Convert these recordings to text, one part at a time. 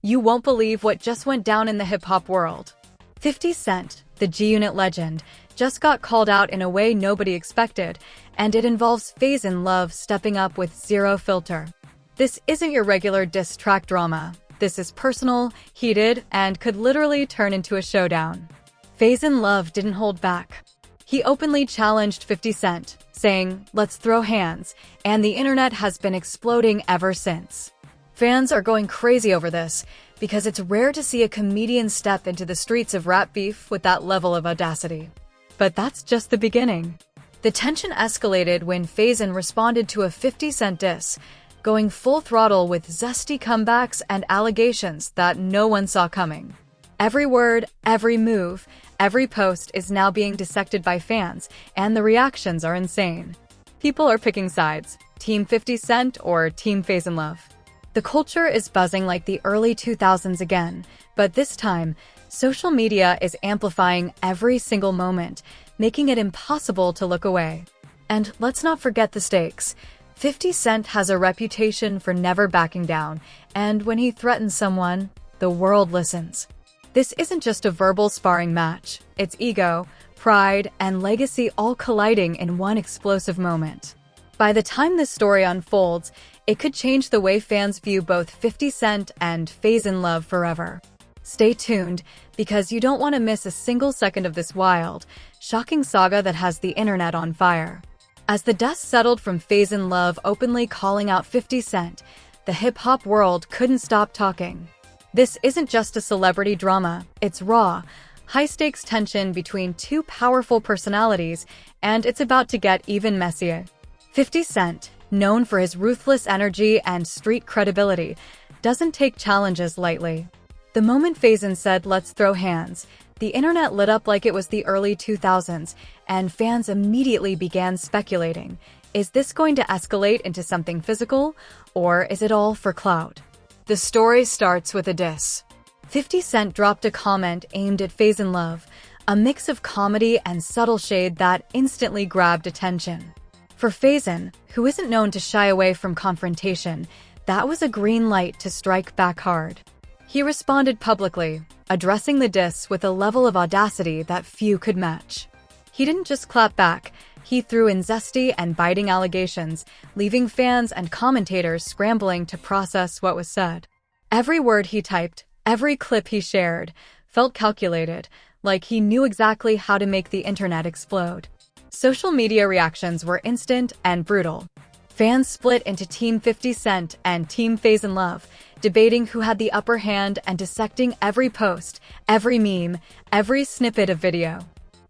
You won't believe what just went down in the hip-hop world. 50 Cent, the G-Unit legend, just got called out in a way nobody expected, and it involves Faizon Love stepping up with zero filter. This isn't your regular diss track drama. This is personal, heated, and could literally turn into a showdown. Faizon Love didn't hold back. He openly challenged 50 Cent, saying, "Let's throw hands," and the internet has been exploding ever since. Fans are going crazy over this, because it's rare to see a comedian step into the streets of rap beef with that level of audacity. But that's just the beginning. The tension escalated when Faizon responded to a 50 Cent diss, going full throttle with zesty comebacks and allegations that no one saw coming. Every word, every move, every post is now being dissected by fans, and the reactions are insane. People are picking sides, Team 50 Cent or Team Faizon Love. The culture is buzzing like the early 2000s again, but this time, social media is amplifying every single moment, making it impossible to look away. And let's not forget the stakes. 50 Cent has a reputation for never backing down, and when he threatens someone, the world listens. This isn't just a verbal sparring match, it's ego, pride, and legacy all colliding in one explosive moment. By the time this story unfolds, it could change the way fans view both 50 Cent and Faizon Love forever. Stay tuned, because you don't want to miss a single second of this wild, shocking saga that has the internet on fire. As the dust settled from Faizon Love openly calling out 50 Cent, the hip-hop world couldn't stop talking. This isn't just a celebrity drama, it's raw, high-stakes tension between two powerful personalities, and it's about to get even messier. 50 Cent, known for his ruthless energy and street credibility, doesn't take challenges lightly. The moment Faizon said, "Let's throw hands," the internet lit up like it was the early 2000s, and fans immediately began speculating. Is this going to escalate into something physical, or is it all for clout? The story starts with a diss. 50 Cent dropped a comment aimed at Faizon Love, a mix of comedy and subtle shade that instantly grabbed attention. For Faizon, who isn't known to shy away from confrontation, that was a green light to strike back hard. He responded publicly, addressing the diss with a level of audacity that few could match. He didn't just clap back, he threw in zesty and biting allegations, leaving fans and commentators scrambling to process what was said. Every word he typed, every clip he shared, felt calculated, like he knew exactly how to make the internet explode. Social media reactions were instant and brutal. Fans split into Team 50 Cent and Team Faizon Love, debating who had the upper hand and dissecting every post, every meme, every snippet of video.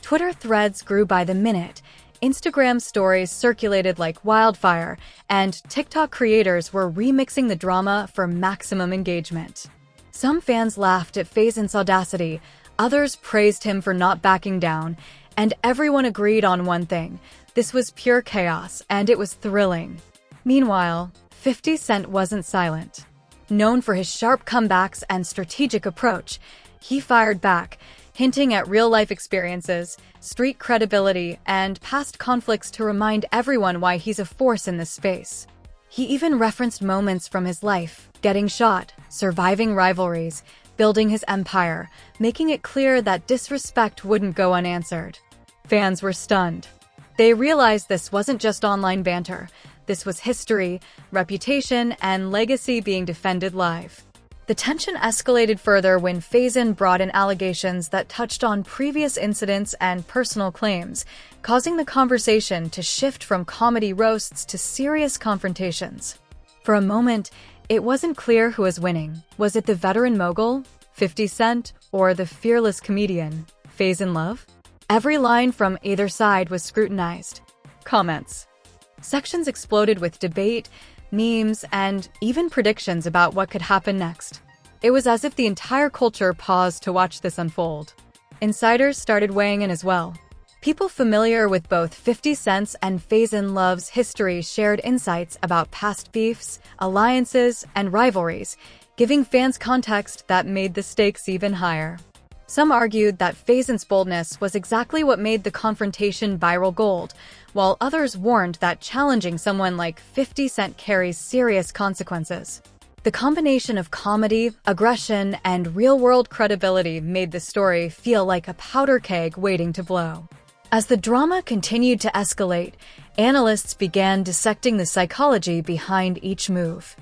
Twitter threads grew by the minute, Instagram stories circulated like wildfire, and TikTok creators were remixing the drama for maximum engagement. Some fans laughed at Faizon's audacity, others praised him for not backing down, and everyone agreed on one thing: this was pure chaos, and it was thrilling. Meanwhile, 50 Cent wasn't silent. Known for his sharp comebacks and strategic approach, he fired back, hinting at real-life experiences, street credibility, and past conflicts to remind everyone why he's a force in this space. He even referenced moments from his life, getting shot, surviving rivalries, building his empire, making it clear that disrespect wouldn't go unanswered. Fans were stunned. They realized this wasn't just online banter. This was history, reputation, and legacy being defended live. The tension escalated further when Faizon brought in allegations that touched on previous incidents and personal claims, causing the conversation to shift from comedy roasts to serious confrontations. For a moment, it wasn't clear who was winning. Was it the veteran mogul, 50 Cent, or the fearless comedian, Faizon Love? Every line from either side was scrutinized. Comments sections exploded with debate, memes, and even predictions about what could happen next. It was as if the entire culture paused to watch this unfold. Insiders started weighing in as well. People familiar with both 50 Cent's and Faizon Love's history shared insights about past beefs, alliances, and rivalries, giving fans context that made the stakes even higher. Some argued that Faizon's boldness was exactly what made the confrontation viral gold, while others warned that challenging someone like 50 Cent carries serious consequences. The combination of comedy, aggression, and real-world credibility made the story feel like a powder keg waiting to blow. As the drama continued to escalate, analysts began dissecting the psychology behind each move.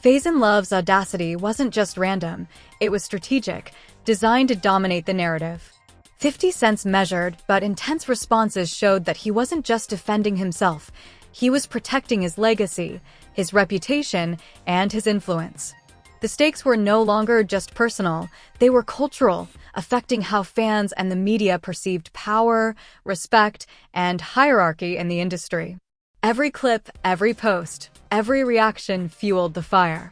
Faizon Love's audacity wasn't just random, it was strategic, designed to dominate the narrative. 50 Cent's measured but intense responses showed that he wasn't just defending himself, he was protecting his legacy, his reputation, and his influence. The stakes were no longer just personal, they were cultural, affecting how fans and the media perceived power, respect, and hierarchy in the industry. Every clip, every post, every reaction fueled the fire.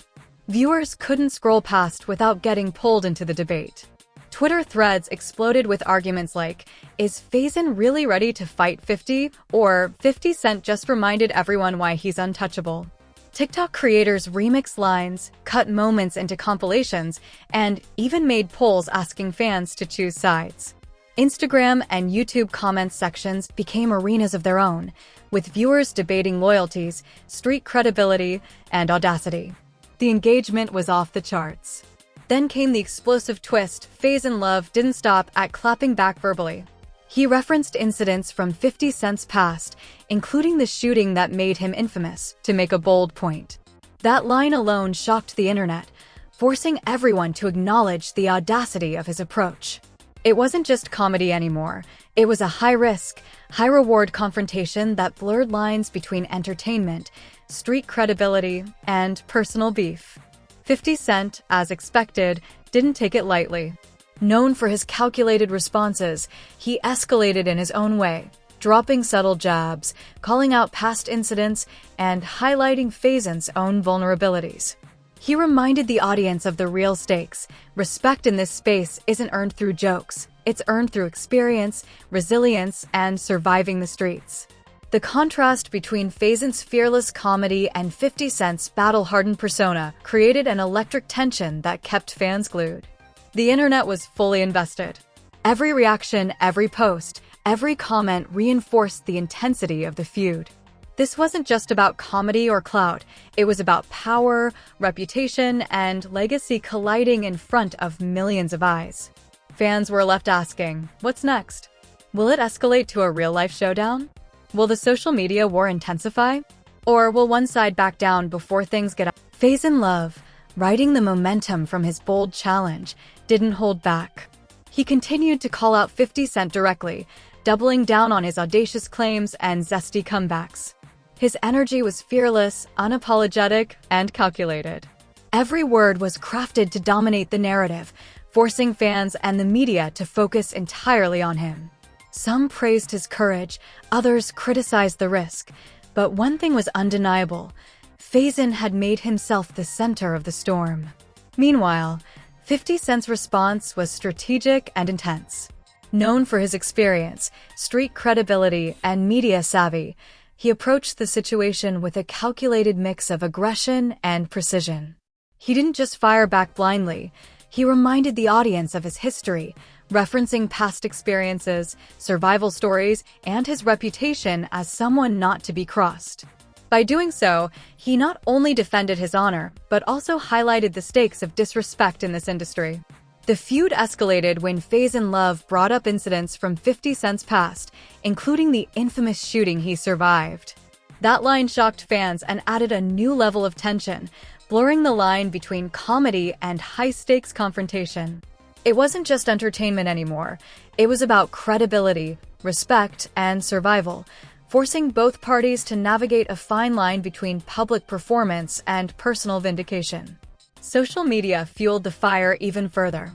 Viewers couldn't scroll past without getting pulled into the debate. Twitter threads exploded with arguments like, "Is Faizon really ready to fight 50?" or "50 Cent just reminded everyone why he's untouchable." TikTok creators remixed lines, cut moments into compilations, and even made polls asking fans to choose sides. Instagram and YouTube comment sections became arenas of their own, with viewers debating loyalties, street credibility, and audacity. The engagement was off the charts. Then came the explosive twist. Faizon Love didn't stop at clapping back verbally. He referenced incidents from 50 Cent's past, including the shooting that made him infamous, to make a bold point. That line alone shocked the internet, forcing everyone to acknowledge the audacity of his approach. It wasn't just comedy anymore. It was a high-risk, high-reward confrontation that blurred lines between entertainment, street credibility, and personal beef. 50 Cent, as expected, didn't take it lightly. Known for his calculated responses, he escalated in his own way, dropping subtle jabs, calling out past incidents, and highlighting Faizon's own vulnerabilities. He reminded the audience of the real stakes. Respect in this space isn't earned through jokes. It's earned through experience, resilience, and surviving the streets. The contrast between Faizon's fearless comedy and 50 Cent's battle-hardened persona created an electric tension that kept fans glued. The internet was fully invested. Every reaction, every post, every comment reinforced the intensity of the feud. This wasn't just about comedy or clout, it was about power, reputation, and legacy colliding in front of millions of eyes. Fans were left asking, what's next? Will it escalate to a real-life showdown? Will the social media war intensify? Or will one side back down before things get out? Faizon Love, riding the momentum from his bold challenge, didn't hold back. He continued to call out 50 Cent directly, doubling down on his audacious claims and zesty comebacks. His energy was fearless, unapologetic, and calculated. Every word was crafted to dominate the narrative, forcing fans and the media to focus entirely on him. Some praised his courage, others criticized the risk, but one thing was undeniable: Faizon had made himself the center of the storm. Meanwhile, 50 Cent's response was strategic and intense. Known for his experience, street credibility, and media savvy, he approached the situation with a calculated mix of aggression and precision. He didn't just fire back blindly, he reminded the audience of his history, referencing past experiences, survival stories, and his reputation as someone not to be crossed. By doing so, he not only defended his honor, but also highlighted the stakes of disrespect in this industry. The feud escalated when Faizon Love brought up incidents from 50 Cent's past, including the infamous shooting he survived. That line shocked fans and added a new level of tension, blurring the line between comedy and high-stakes confrontation. It wasn't just entertainment anymore. It was about credibility, respect, and survival, forcing both parties to navigate a fine line between public performance and personal vindication. Social media fueled the fire even further.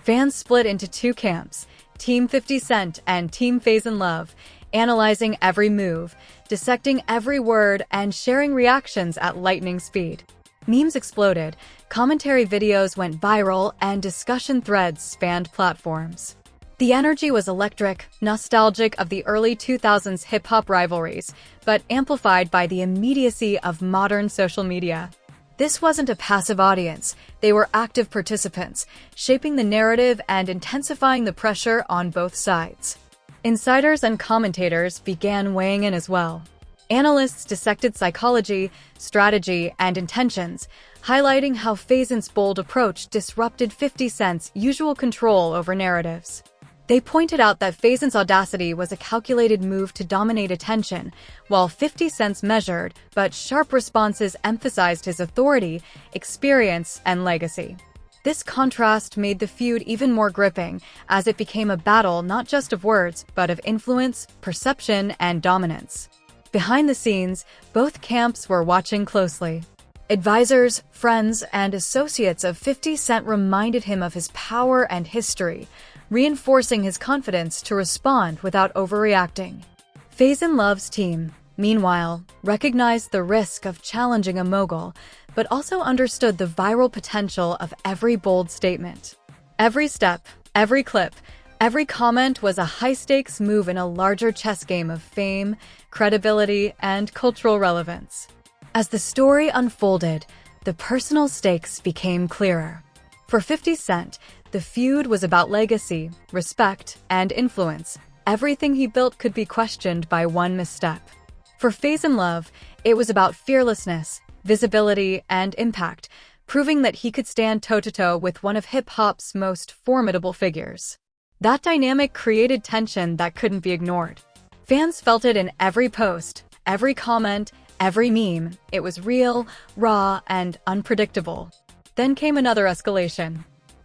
Fans split into two camps, Team 50 Cent and Team Faizon Love, analyzing every move, dissecting every word, and sharing reactions at lightning speed. Memes exploded, commentary videos went viral, and discussion threads spanned platforms. The energy was electric, nostalgic of the early 2000s hip-hop rivalries, but amplified by the immediacy of modern social media. This wasn't a passive audience, they were active participants, shaping the narrative and intensifying the pressure on both sides. Insiders and commentators began weighing in as well. Analysts dissected psychology, strategy, and intentions, highlighting how Faizon's bold approach disrupted 50 Cent's usual control over narratives. They pointed out that Faizon's audacity was a calculated move to dominate attention, while 50 Cent's measured but sharp responses emphasized his authority, experience, and legacy. This contrast made the feud even more gripping, as it became a battle not just of words, but of influence, perception, and dominance. Behind the scenes, both camps were watching closely. Advisors, friends, and associates of 50 Cent reminded him of his power and history, reinforcing his confidence to respond without overreacting. Faizon Love's team, meanwhile, recognized the risk of challenging a mogul, but also understood the viral potential of every bold statement. Every step, every clip, every comment was a high-stakes move in a larger chess game of fame, credibility, and cultural relevance. As the story unfolded, the personal stakes became clearer. For 50 Cent, the feud was about legacy, respect, and influence. Everything he built could be questioned by one misstep. For Faizon Love, it was about fearlessness, visibility, and impact, proving that he could stand toe-to-toe with one of hip-hop's most formidable figures. That dynamic created tension that couldn't be ignored. Fans felt it in every post, every comment, every meme. It was real, raw, and unpredictable. Then came another escalation.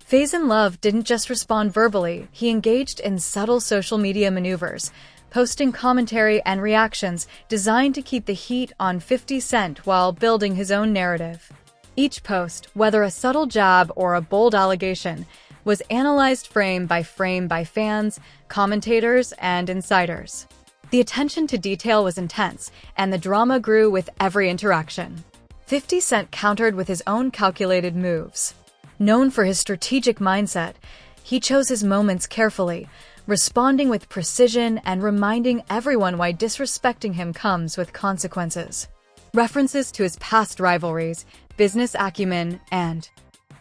Faizon Love didn't just respond verbally, he engaged in subtle social media maneuvers, posting commentary and reactions designed to keep the heat on 50 Cent while building his own narrative. Each post, whether a subtle jab or a bold allegation, was analyzed frame by fans, commentators, and insiders. The attention to detail was intense, and the drama grew with every interaction. 50 Cent countered with his own calculated moves. Known for his strategic mindset, he chose his moments carefully, responding with precision and reminding everyone why disrespecting him comes with consequences. References to his past rivalries, business acumen, and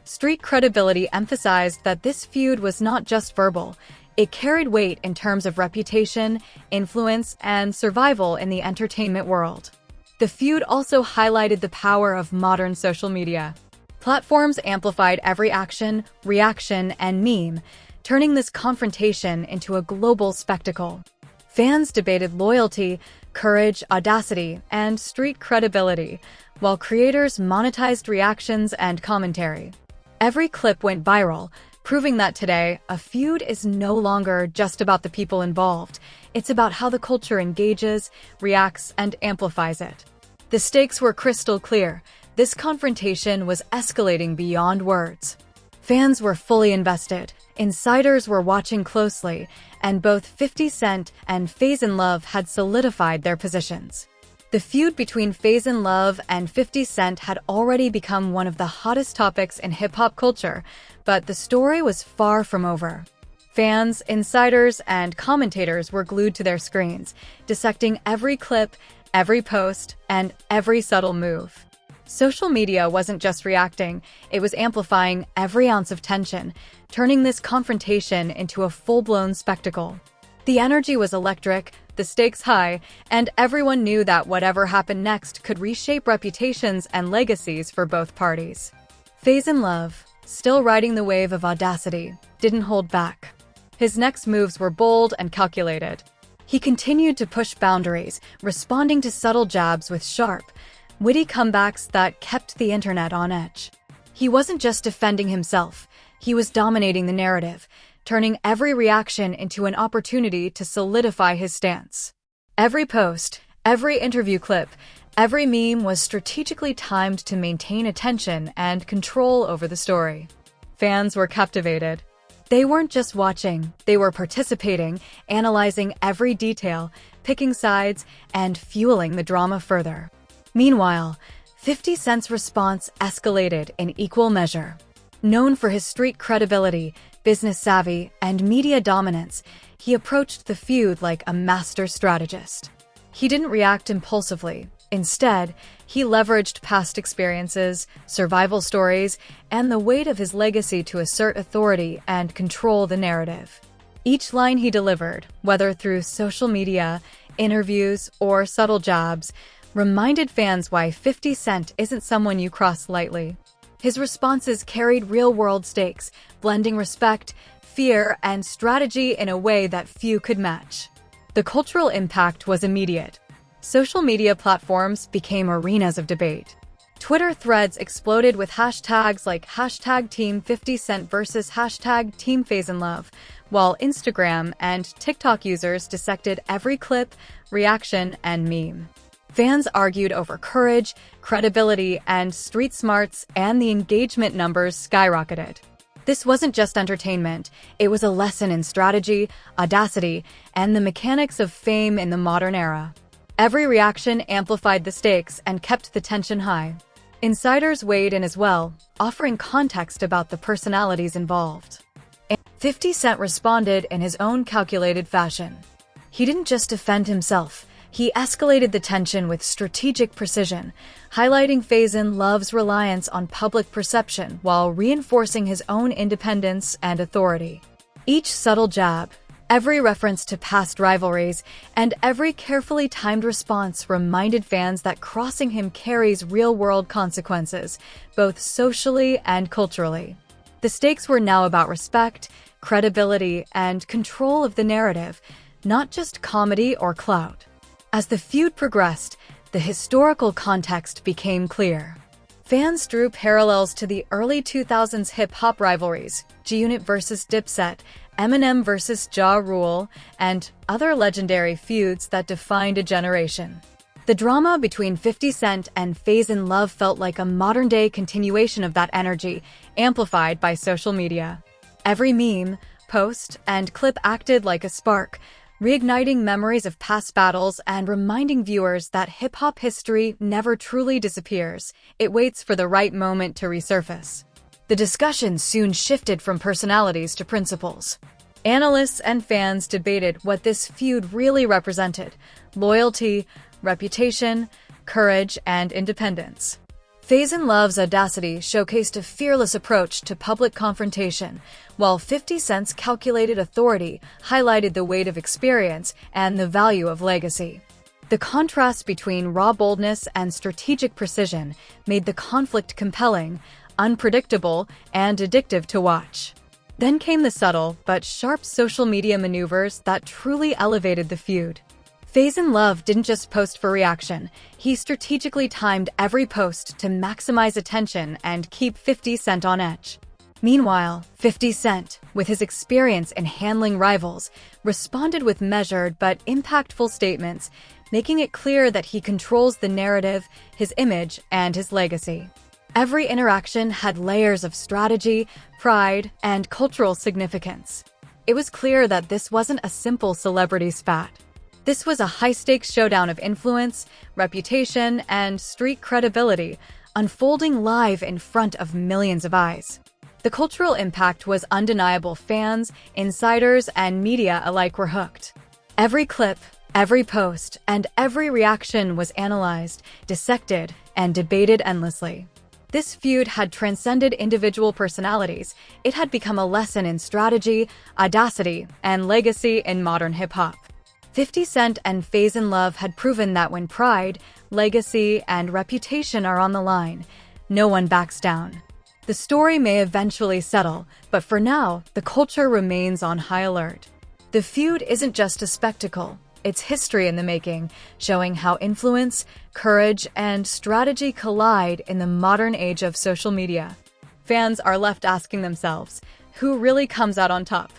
street credibility emphasized that this feud was not just verbal. It carried weight in terms of reputation, influence, and survival in the entertainment world. The feud also highlighted the power of modern social media. Platforms amplified every action, reaction, and meme, turning this confrontation into a global spectacle. Fans debated loyalty, courage, audacity, and street credibility, while creators monetized reactions and commentary. Every clip went viral, proving that today, a feud is no longer just about the people involved. It's about how the culture engages, reacts, and amplifies it. The stakes were crystal clear. This confrontation was escalating beyond words. Fans were fully invested, insiders were watching closely, and both 50 Cent and Faizon Love had solidified their positions. The feud between Faizon Love and 50 Cent had already become one of the hottest topics in hip-hop culture, but the story was far from over. Fans, insiders, and commentators were glued to their screens, dissecting every clip, every post, and every subtle move. Social media wasn't just reacting, it was amplifying every ounce of tension, turning this confrontation into a full-blown spectacle. The energy was electric, the stakes high, and everyone knew that whatever happened next could reshape reputations and legacies for both parties. Faizon Love, still riding the wave of audacity, didn't hold back. His next moves were bold and calculated. He continued to push boundaries, responding to subtle jabs with sharp, witty comebacks that kept the internet on edge. He wasn't just defending himself, he was dominating the narrative, turning every reaction into an opportunity to solidify his stance. Every post, every interview clip, every meme was strategically timed to maintain attention and control over the story. Fans were captivated. They weren't just watching, they were participating, analyzing every detail, picking sides, and fueling the drama further. Meanwhile, 50 Cent's response escalated in equal measure. Known for his street credibility, business savvy, and media dominance, he approached the feud like a master strategist. He didn't react impulsively. Instead, he leveraged past experiences, survival stories, and the weight of his legacy to assert authority and control the narrative. Each line he delivered, whether through social media, interviews, or subtle jabs, reminded fans why 50 Cent isn't someone you cross lightly. His responses carried real-world stakes, blending respect, fear, and strategy in a way that few could match. The cultural impact was immediate. Social media platforms became arenas of debate. Twitter threads exploded with hashtags like hashtag Team 50 Cent versus hashtag Team Faizon Love, while Instagram and TikTok users dissected every clip, reaction, and meme. Fans argued over courage, credibility, and street smarts, and the engagement numbers skyrocketed. This wasn't just entertainment, it was a lesson in strategy, audacity, and the mechanics of fame in the modern era. Every reaction amplified the stakes and kept the tension high. Insiders weighed in as well, offering context about the personalities involved. 50 Cent responded in his own calculated fashion. He didn't just defend himself, he escalated the tension with strategic precision, highlighting Faizon Love's reliance on public perception while reinforcing his own independence and authority. Each subtle jab, every reference to past rivalries, and every carefully timed response reminded fans that crossing him carries real-world consequences, both socially and culturally. The stakes were now about respect, credibility, and control of the narrative, not just comedy or clout. As the feud progressed, the historical context became clear. Fans drew parallels to the early 2000s hip-hop rivalries, G-Unit vs. Dipset, Eminem vs. Ja Rule, and other legendary feuds that defined a generation. The drama between 50 Cent and Faizon Love felt like a modern-day continuation of that energy, amplified by social media. Every meme, post, and clip acted like a spark, reigniting memories of past battles and reminding viewers that hip-hop history never truly disappears. It waits for the right moment to resurface. The discussion soon shifted from personalities to principles. Analysts and fans debated what this feud really represented: loyalty, reputation, courage, and independence. Faizon Love's audacity showcased a fearless approach to public confrontation, while 50 Cent's calculated authority highlighted the weight of experience and the value of legacy. The contrast between raw boldness and strategic precision made the conflict compelling, unpredictable, and addictive to watch. Then came the subtle but sharp social media maneuvers that truly elevated the feud. Faizon Love didn't just post for reaction, he strategically timed every post to maximize attention and keep 50 Cent on edge. Meanwhile, 50 Cent, with his experience in handling rivals, responded with measured but impactful statements, making it clear that he controls the narrative, his image, and his legacy. Every interaction had layers of strategy, pride, and cultural significance. It was clear that this wasn't a simple celebrity spat. This was a high-stakes showdown of influence, reputation, and street credibility, unfolding live in front of millions of eyes. The cultural impact was undeniable. Fans, insiders, and media alike were hooked. Every clip, every post, and every reaction was analyzed, dissected, and debated endlessly. This feud had transcended individual personalities. It had become a lesson in strategy, audacity, and legacy in modern hip-hop. 50 Cent and Faizon Love had proven that when pride, legacy, and reputation are on the line, no one backs down. The story may eventually settle, but for now, the culture remains on high alert. The feud isn't just a spectacle, it's history in the making, showing how influence, courage, and strategy collide in the modern age of social media. Fans are left asking themselves, who really comes out on top?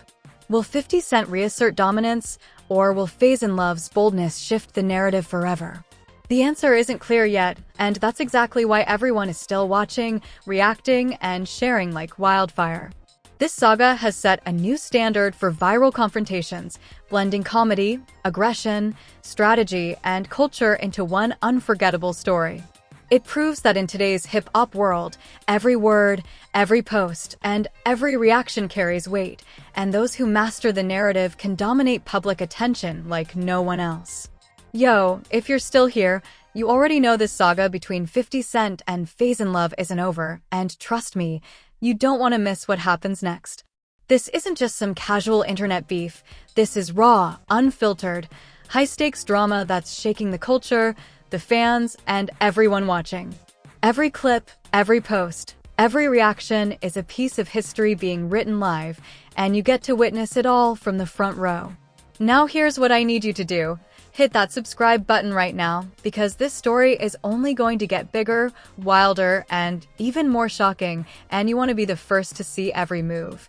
Will 50 Cent reassert dominance, or will Faizon Love's boldness shift the narrative forever? The answer isn't clear yet, and that's exactly why everyone is still watching, reacting, and sharing like wildfire. This saga has set a new standard for viral confrontations, blending comedy, aggression, strategy, and culture into one unforgettable story. It proves that in today's hip-hop world, every word, every post, and every reaction carries weight, and those who master the narrative can dominate public attention like no one else. Yo, if you're still here, you already know this saga between 50 Cent and Faizon Love isn't over, and trust me, you don't want to miss what happens next. This isn't just some casual internet beef, this is raw, unfiltered, High-stakes drama that's shaking the culture, the fans, and everyone watching. Every clip, every post, every reaction is a piece of history being written live, and you get to witness it all from the front row. Now here's what I need you to do. Hit that subscribe button right now, because this story is only going to get bigger, wilder, and even more shocking, and you want to be the first to see every move,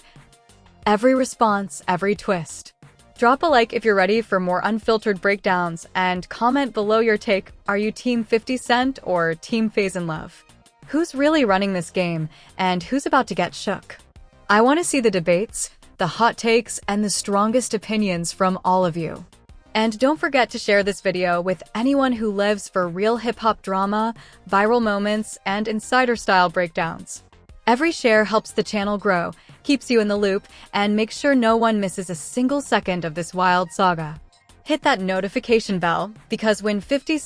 every response, every twist. Drop a like if you're ready for more unfiltered breakdowns, and comment below your take. Are you Team 50 Cent or Team Faizon Love? Who's really running this game, and who's about to get shook? I want to see the debates, the hot takes, and the strongest opinions from all of you. And don't forget to share this video with anyone who lives for real hip-hop drama, viral moments, and insider-style breakdowns. Every share helps the channel grow, keeps you in the loop, and makes sure no one misses a single second of this wild saga. Hit that notification bell, because when 50